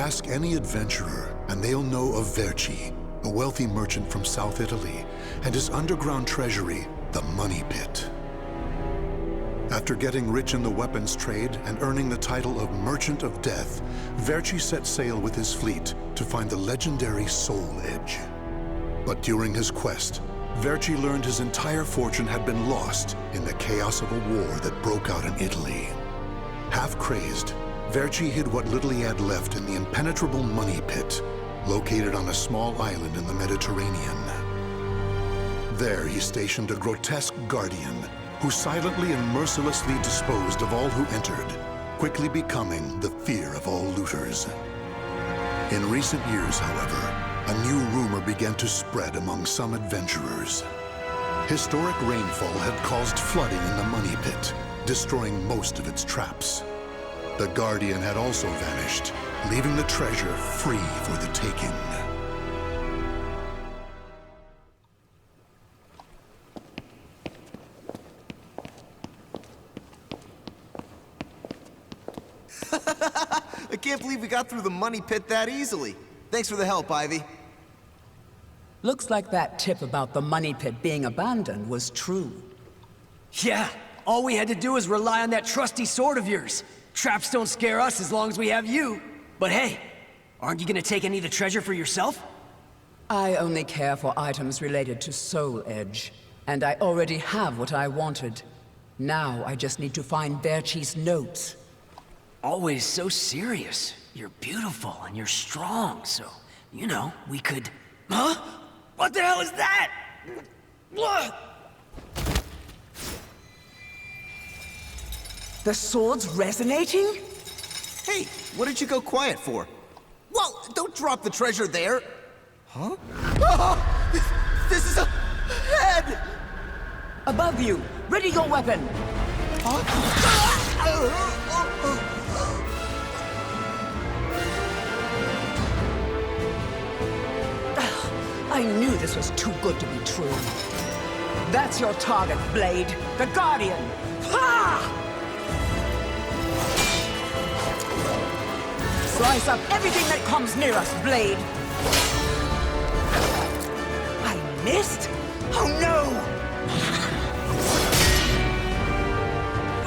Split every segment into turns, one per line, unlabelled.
Ask any adventurer, and they'll know of Verci, a wealthy merchant from South Italy, and his underground treasury, the Money Pit. After getting rich in the weapons trade and earning the title of Merchant of Death, Verci set sail with his fleet to find the legendary Soul Edge. But during his quest, Verci learned his entire fortune had been lost in the chaos of a war that broke out in Italy. Half crazed, Verci hid what little he had left in the impenetrable Money Pit, located on a small island in the Mediterranean. There he stationed a grotesque guardian who silently and mercilessly disposed of all who entered, quickly becoming the fear of all looters. In recent years, however, a new rumor began to spread among some adventurers. Historic rainfall had caused flooding in the Money Pit, destroying most of its traps. The Guardian had also vanished, leaving the treasure free for the taking.
I can't believe we got through the Money Pit that easily. Thanks for the help, Ivy.
Looks like that tip about the Money Pit being abandoned was true.
Yeah, all we had to do was rely on that trusty sword of yours. Traps don't scare us as long as we have you. But hey, aren't you gonna take any of the treasure for yourself?
I only care for items related to Soul Edge, and I already have what I wanted. Now I just need to find Verci's notes.
Always so serious. You're beautiful and you're strong, so, you know, we could... Huh? What the hell is that?
The sword's resonating?
Hey, what did you go quiet for? Whoa, don't drop the treasure there! Huh? Oh, this is a head!
Above you! Ready your weapon! I knew this was too good to be true. That's your target, Blade. The Guardian! Ha! Slice up everything that comes near us, Blade! I missed? Oh no!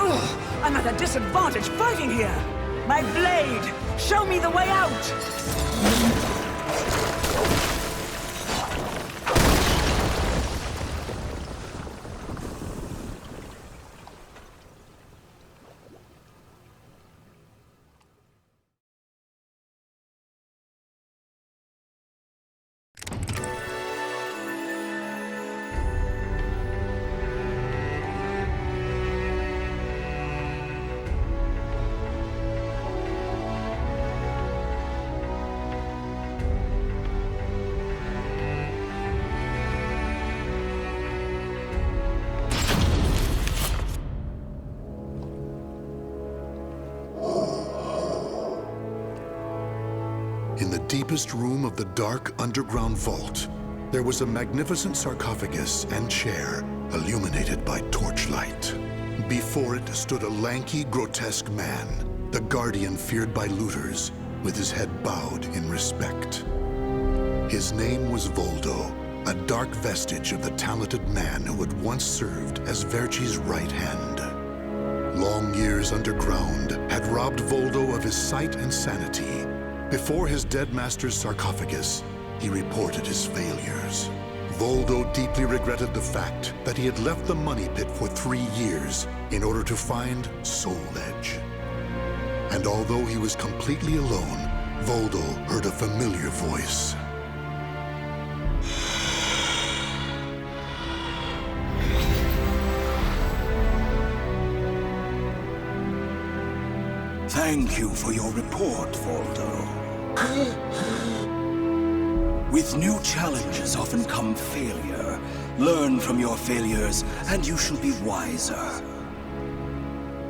Ugh, I'm at a disadvantage fighting here! My blade! Show me the way out!
In the deepest room of the dark underground vault, there was a magnificent sarcophagus and chair illuminated by torchlight. Before it stood a lanky, grotesque man, the Guardian feared by looters, with his head bowed in respect. His name was Voldo, a dark vestige of the talented man who had once served as Verci's right hand. Long years underground had robbed Voldo of his sight and sanity. Before his dead master's sarcophagus, he reported his failures. Voldo deeply regretted the fact that he had left the Money Pit for 3 years in order to find Soul Edge. And although he was completely alone, Voldo heard a familiar voice.
Thank you for your report, Voldo. With new challenges often come failure. Learn from your failures, and you shall be wiser.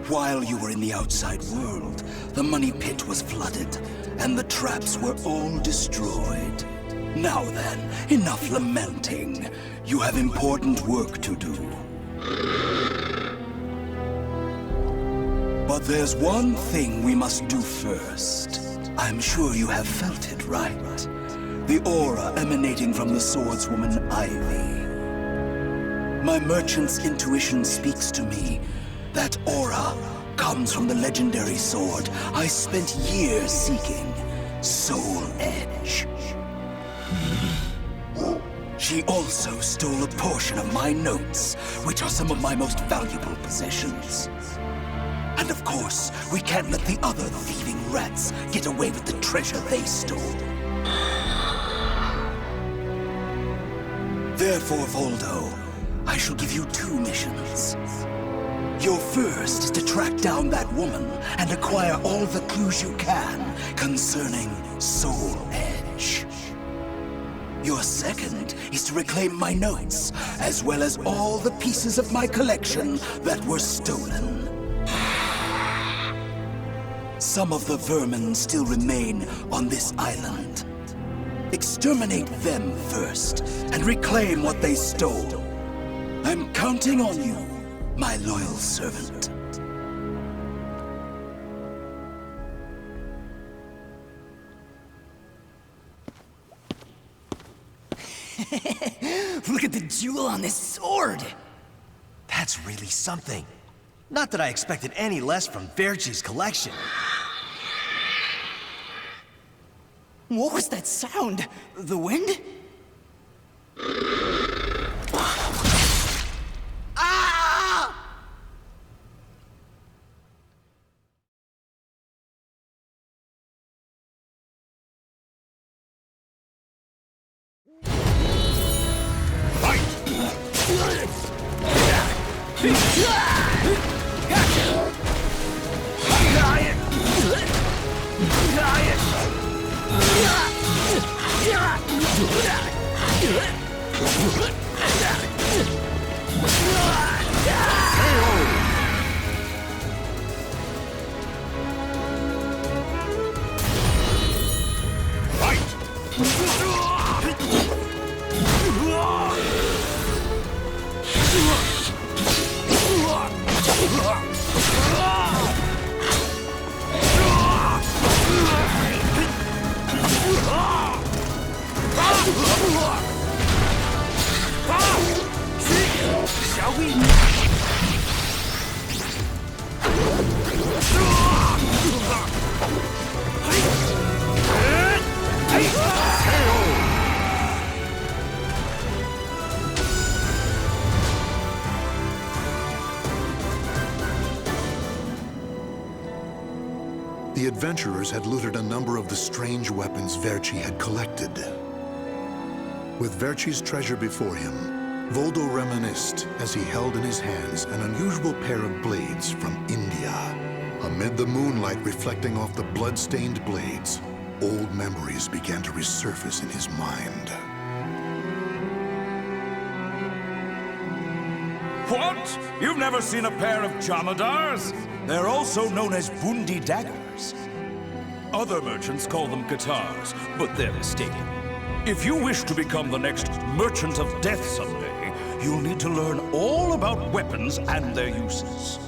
While you were in the outside world, the Money Pit was flooded, and the traps were all destroyed. Now then, enough lamenting. You have important work to do. But there's one thing we must do first. I'm sure you have felt it, right? The aura emanating from the swordswoman Ivy. My merchant's intuition speaks to me. That aura comes from the legendary sword I spent years seeking, Soul Edge. She also stole a portion of my notes, which are some of my most valuable possessions. And of course, we can't let the other thieving rats get away with the treasure they stole. Therefore, Voldo, I shall give you 2 missions. Your first is to track down that woman and acquire all the clues you can concerning Soul Edge. Your second is to reclaim my notes, as well as all the pieces of my collection that were stolen. Some of the vermin still remain on this island. Exterminate them first, and reclaim what they stole. I'm counting on you, my loyal servant.
Look at the jewel on this sword!
That's really something. Not that I expected any less from Verci's collection.
What was that sound? The wind? Ah!
Shall we?
The adventurers had looted a number of the strange weapons Verci had collected. With Verci's treasure before him, Voldo reminisced as he held in his hands an unusual pair of blades from India. Amid the moonlight reflecting off the blood-stained blades, old memories began to resurface in his mind.
What? You've never seen a pair of jamadars? They're also known as bundi daggers. Other merchants call them guitars, but they're mistaken. If you wish to become the next merchant of death someday, you'll need to learn all about weapons and their uses.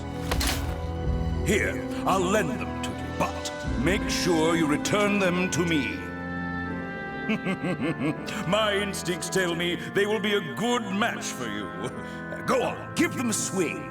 Here, I'll lend them to you, but make sure you return them to me. My instincts tell me they will be a good match for you. Go on, give them a swing.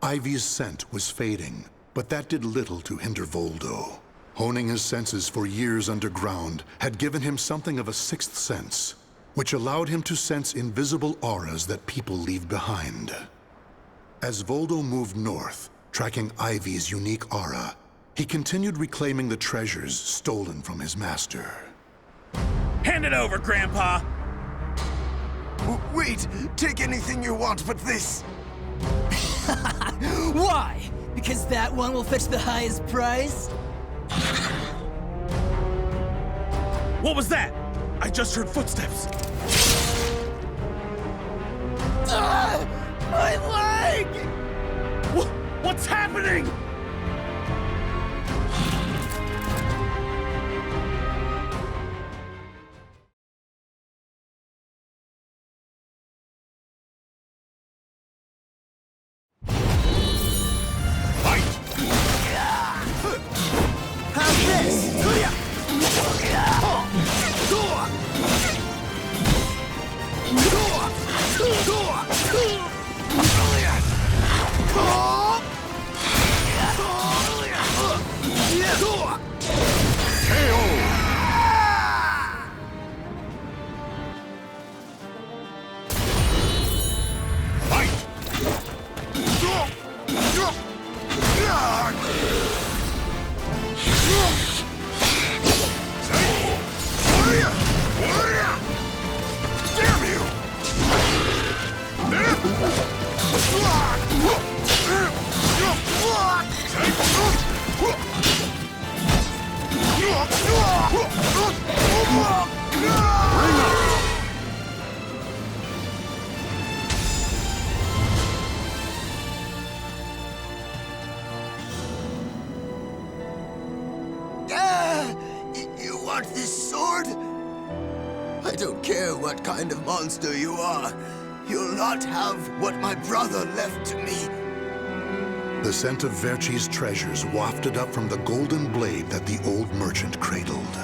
Ivy's scent was fading, but that did little to hinder Voldo. Honing his senses for years underground had given him something of a sixth sense, which allowed him to sense invisible auras that people leave behind. As Voldo moved north, tracking Ivy's unique aura, he continued reclaiming the treasures stolen from his master.
Hand it over, Grandpa!
Wait, take anything you want but this.
Why? Because that one will fetch the highest price?
What was that? I just heard footsteps.
My leg!
What's happening?
How's this? You want this sword? I don't care what kind of monster you are. You'll not have what my brother left to me.
The scent of Verci's treasures wafted up from the golden blade that the old merchant cradled.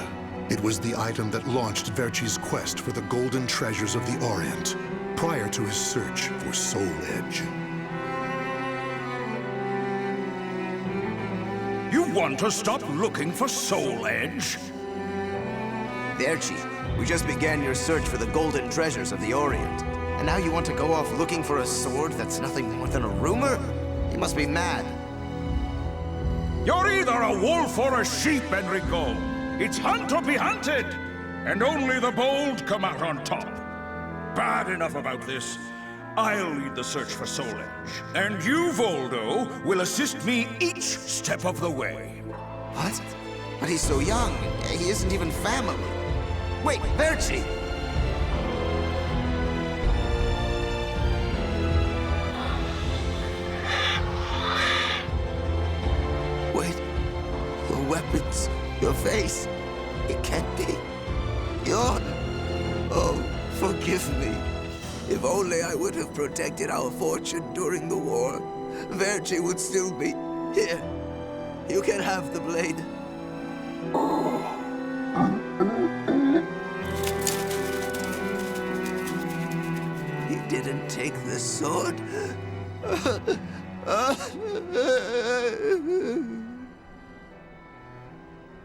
It was the item that launched Verci's quest for the golden treasures of the Orient, prior to his search for Soul Edge.
You want to stop looking for Soul Edge?
Verci, we just began your search for the golden treasures of the Orient. And now you want to go off looking for a sword that's nothing more than a rumor? You must be mad.
You're either a wolf or a sheep, Enrico. It's hunt or be hunted. And only the bold come out on top. Bad enough about this. I'll lead the search for Soul Edge. And you, Voldo, will assist me each step of the way.
What? But he's so young. He isn't even family. Wait, Verci! Wait. Your weapons, your face. It can't be. You're... Oh, forgive me. If only I would have protected our fortune during the war, Verci would still be here. You can have the blade. He didn't take the sword.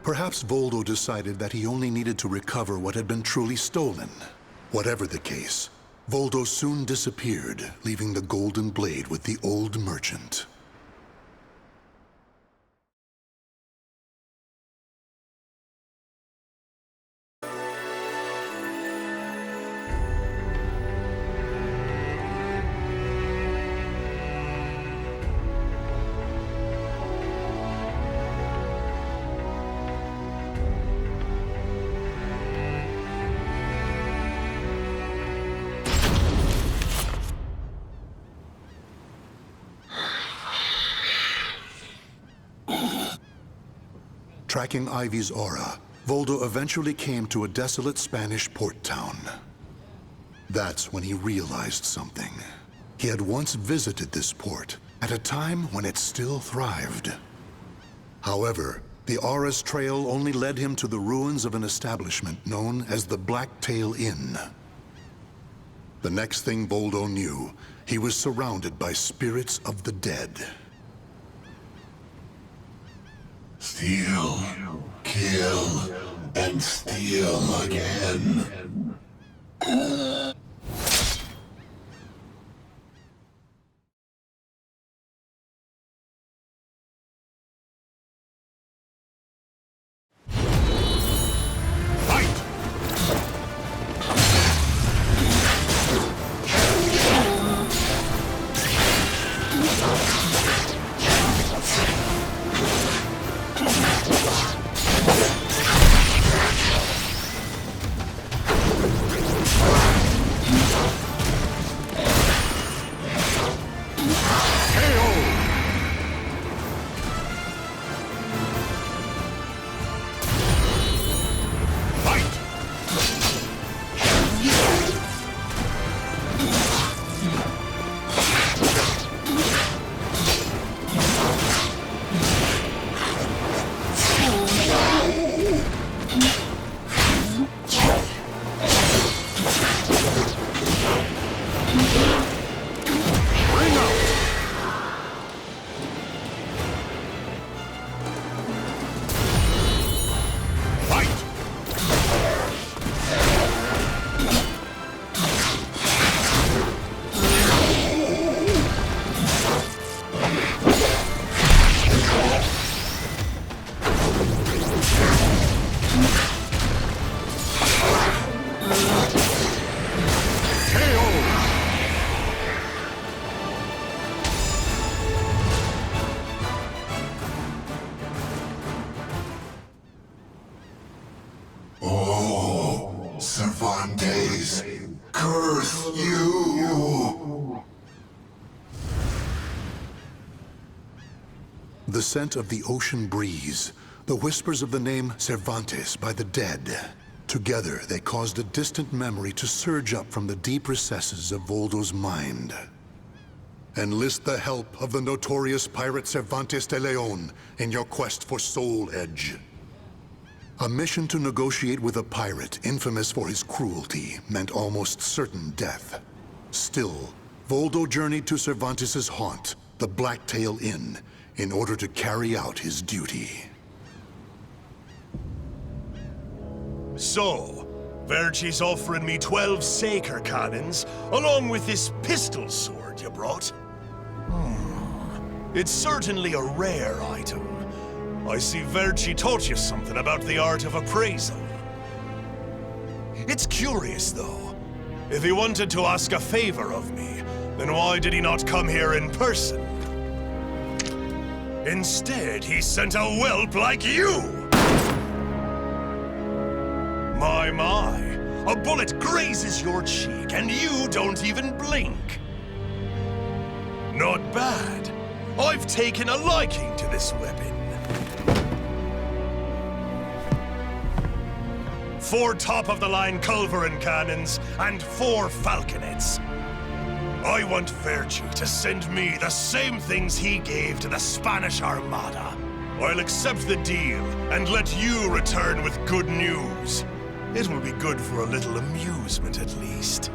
Perhaps Voldo decided that he only needed to recover what had been truly stolen. Whatever the case, Voldo soon disappeared, leaving the golden blade with the old merchant. Tracking Ivy's aura, Voldo eventually came to a desolate Spanish port town. That's when he realized something. He had once visited this port, at a time when it still thrived. However, the aura's trail only led him to the ruins of an establishment known as the Blacktail Inn. The next thing Voldo knew, he was surrounded by spirits of the dead.
Steal, kill, and steal again. Cervantes, curse you!
The scent of the ocean breeze, the whispers of the name Cervantes by the dead. Together, they caused a distant memory to surge up from the deep recesses of Voldo's mind. Enlist the help of the notorious pirate Cervantes de Leon in your quest for Soul Edge. A mission to negotiate with a pirate infamous for his cruelty meant almost certain death. Still, Voldo journeyed to Cervantes' haunt, the Blacktail Inn, in order to carry out his duty.
So, Verci's offering me 12 Saker cannons, along with this pistol sword you brought. It's certainly a rare item. I see Verci taught you something about the art of appraisal. It's curious, though. If he wanted to ask a favor of me, then why did he not come here in person? Instead, he sent a whelp like you! My, a bullet grazes your cheek and you don't even blink. Not bad. I've taken a liking to this weapon. 4 top-of-the-line culverin cannons and 4 falconets. I want Verci to send me the same things he gave to the Spanish Armada. I'll accept the deal and let you return with good news. It will be good for a little amusement, at least.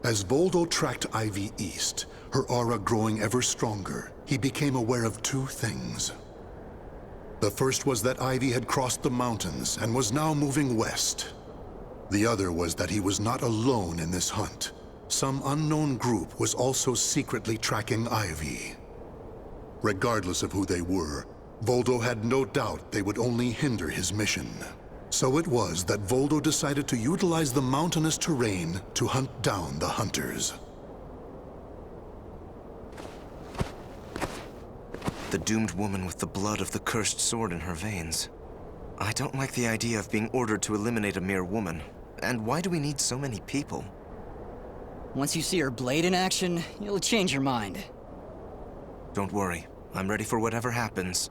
As Voldo tracked Ivy east, her aura growing ever stronger, he became aware of 2 things. The first was that Ivy had crossed the mountains and was now moving west. The other was that he was not alone in this hunt. Some unknown group was also secretly tracking Ivy. Regardless of who they were, Voldo had no doubt they would only hinder his mission. So it was that Voldo decided to utilize the mountainous terrain to hunt down the hunters.
The doomed woman with the blood of the cursed sword in her veins. I don't like the idea of being ordered to eliminate a mere woman. And why do we need so many people?
Once you see her blade in action, you'll change your mind.
Don't worry. I'm ready for whatever happens.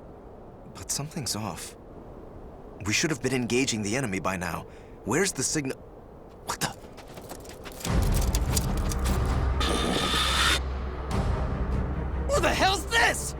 But something's off. We should have been engaging the enemy by now. Where's the signal? What the?
Who the hell's this?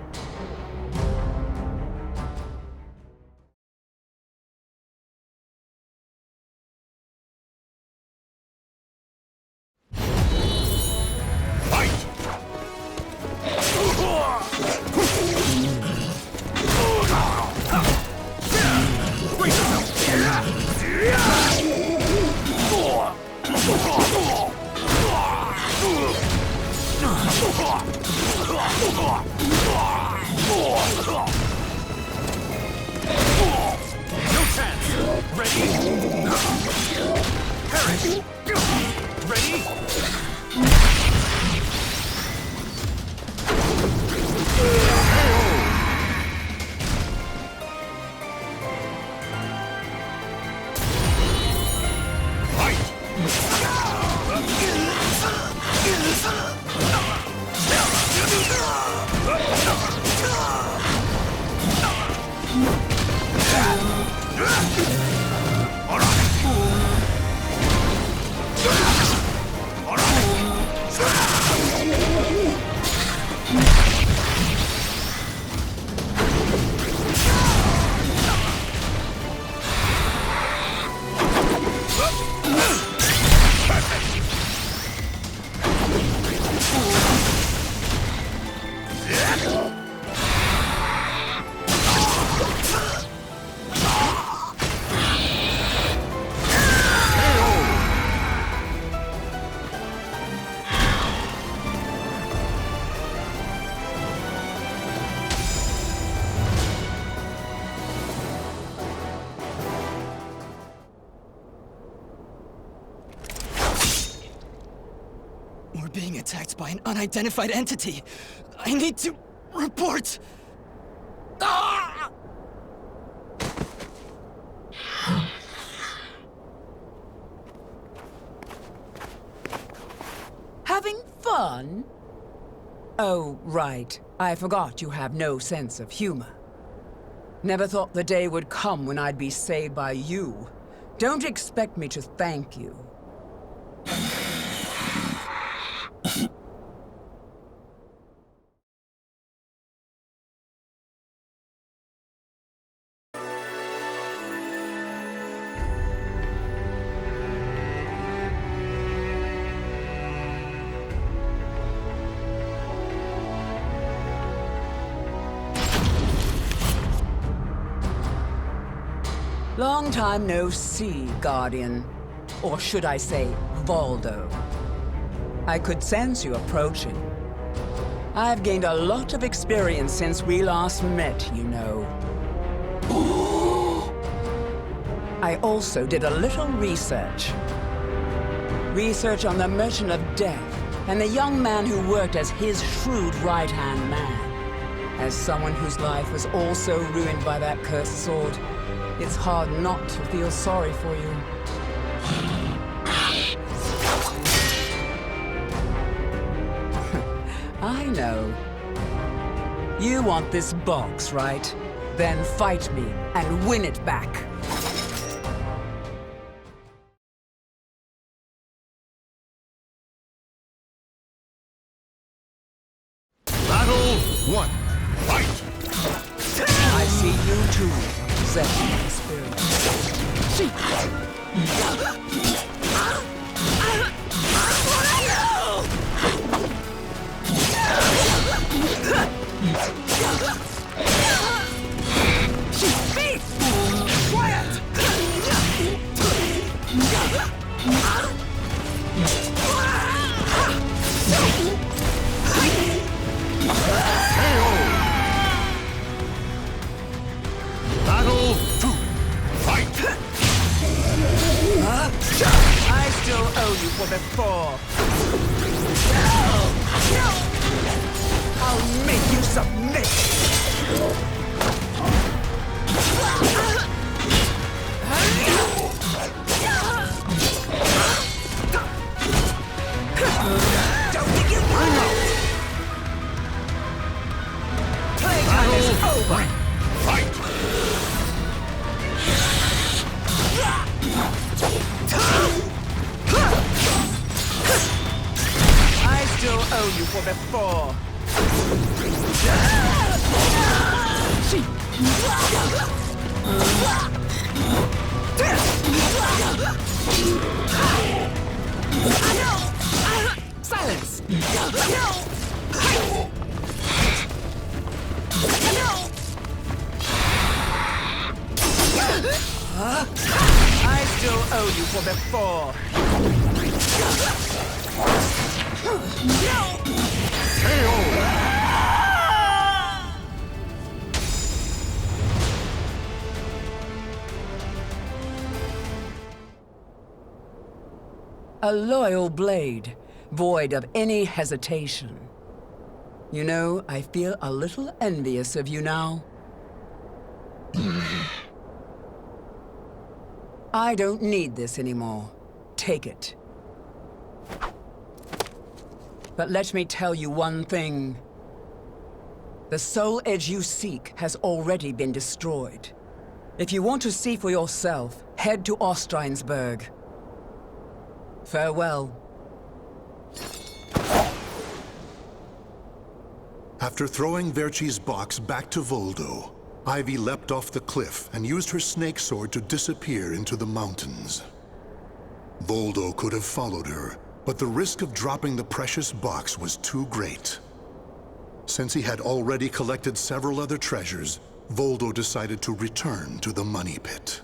We're being attacked by an unidentified entity. I need to report. Ah!
Having fun? Oh, right. I forgot you have no sense of humor. Never thought the day would come when I'd be saved by you. Don't expect me to thank you. Long time no see, Guardian. Or should I say, Voldo. I could sense you approaching. I've gained a lot of experience since we last met, you know. I also did a little research. Research on the Merchant of Death and the young man who worked as his shrewd right-hand man. As someone whose life was also ruined by that cursed sword, it's hard not to feel sorry for you. I know. You want this box, right? Then fight me and win it back.
Battle 1. Fight!
I see you too, possessing the spirit.
Quiet!
Battle 2. Fight!
I still owe you for before. I'll make you submit! Don't think you know! Playtime is over!
Fight!
I still owe you for before. Silence! I still owe you for before. A loyal blade, void of any hesitation. You know, I feel a little envious of you now. I don't need this anymore. Take it. But let me tell you one thing. The soul edge you seek has already been destroyed. If you want to see for yourself, head to Ostreinsburg. Farewell.
After throwing Verci's box back to Voldo, Ivy leapt off the cliff and used her snake sword to disappear into the mountains. Voldo could have followed her, but the risk of dropping the precious box was too great. Since he had already collected several other treasures, Voldo decided to return to the money pit.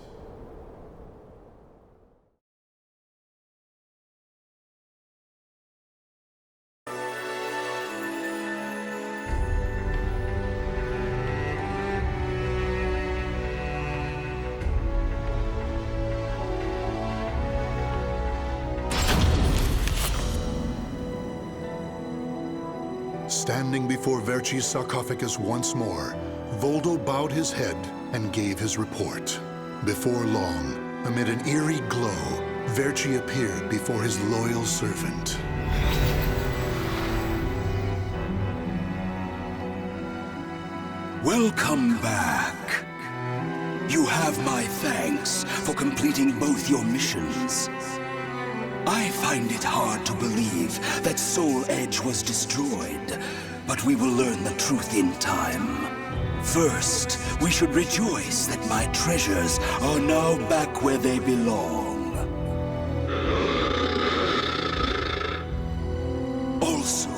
Standing before Verci's sarcophagus once more, Voldo bowed his head and gave his report. Before long, amid an eerie glow, Verci appeared before his loyal servant.
Welcome back. You have my thanks for completing both your missions. I find it hard to believe that Soul Edge was destroyed, but we will learn the truth in time. First, we should rejoice that my treasures are now back where they belong. Also,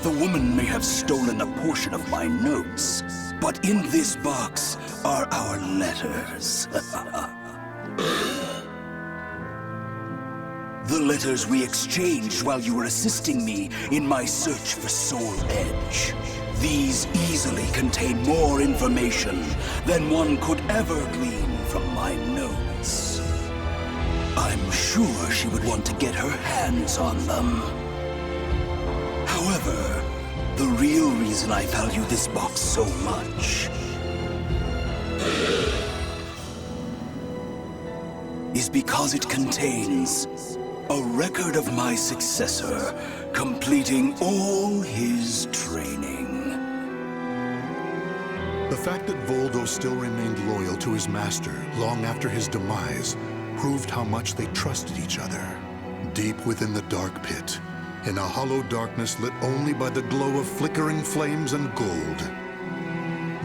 the woman may have stolen a portion of my notes, but in this box are our letters. The letters we exchanged while you were assisting me in my search for Soul Edge. These easily contain more information than one could ever glean from my notes. I'm sure she would want to get her hands on them. However, the real reason I value this box so much is because it contains a record of my successor completing all his training.
The fact that Voldo still remained loyal to his master long after his demise proved how much they trusted each other. Deep within the dark pit, in a hollow darkness lit only by the glow of flickering flames and gold,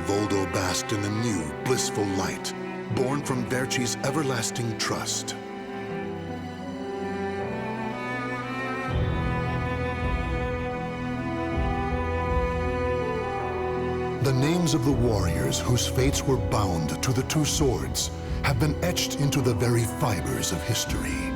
Voldo basked in a new, blissful light, born from Verci's everlasting trust. The names of the warriors whose fates were bound to the two swords have been etched into the very fibers of history.